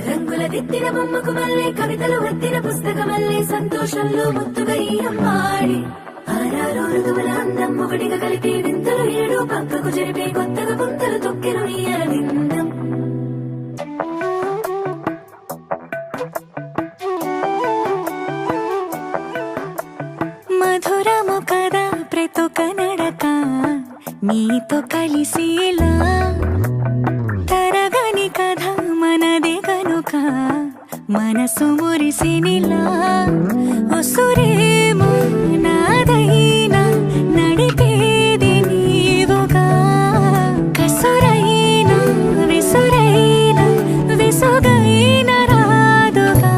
రంగుల దిద్దిన బొమ్మకు మల్లే కవితలు వద్దిన పుస్తకమల్లే సంతోషంలో ముద్దుగా ఈ అమ్మాడి ఆరారు ఋతువుల అందం ఒకటిగా కలిపి వింతలు ఏడు పక్కకు జరిపే కొత్తగా పుంతలు తొక్కెను ఈ అరవిందం. మధురము కదా ప్రతొక నడక నీతో కలిసేలా తరగని కథ మనదే కనుక మనసు మురిసినిలా ఉసురేమో నాదైనా నడిపేది నీవుగా కసురైనా విసురైనా విసుగైన రాదుగా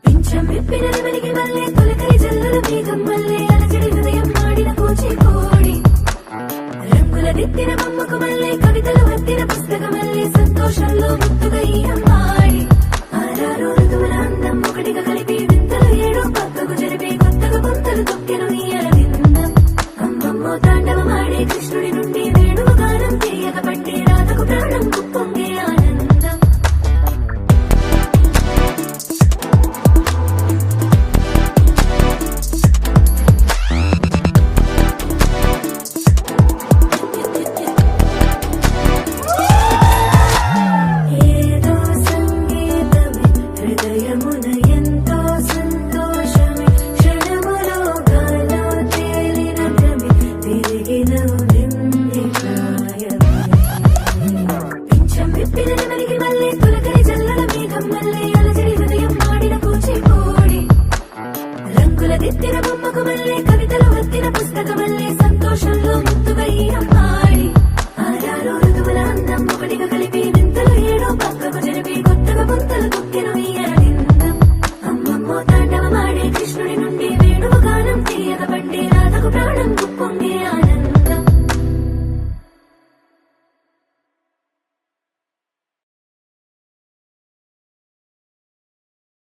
పింఛం విప్పిన వెలిగి మల్లే తొలకరి జల్లుల మేఘం మల్లే అలజడి హృదయం మాడిన కూచిపూడి రంగుల దిద్దిన బొమ్మకు మల్లే కవితలు వద్దిన పుస్తకమల్లే సంతోషంలో ముద్దుగా ఈ అమ్మాడి ఆరారు ఋతువుల అందం ఒకటిగా కలిపి వింతలు ఏడు పక్కకు జరిపే కొత్తగా పుంతలు తొక్కెను ఈ అరవిందం. అమ్మమ్మో తాండవమాడే కృష్ణుడి నుండి వేణువు గానం తీయక పట్టే రాధకు ప్రాణం పొంగే ఆనందం. ఏదో సంగీతమే హృదయమున ఎంతో సంతోషమే క్షణములో గాలో తేలిన భ్రమే తిరిగిన నిన్నే ప్రాయమే. పింఛం విప్పిన నెమలికి మల్లే తొలకరి జల్లుల మేఘం మల్లే అలజడి హృదయం మాడిన కూచిపూడి రంగుల దిద్దిన బొమ్మకు మల్లే కవితలు వద్దిన పుస్తకమల్లే సంతోషంలో ముద్దుగా ఈ అమ్మ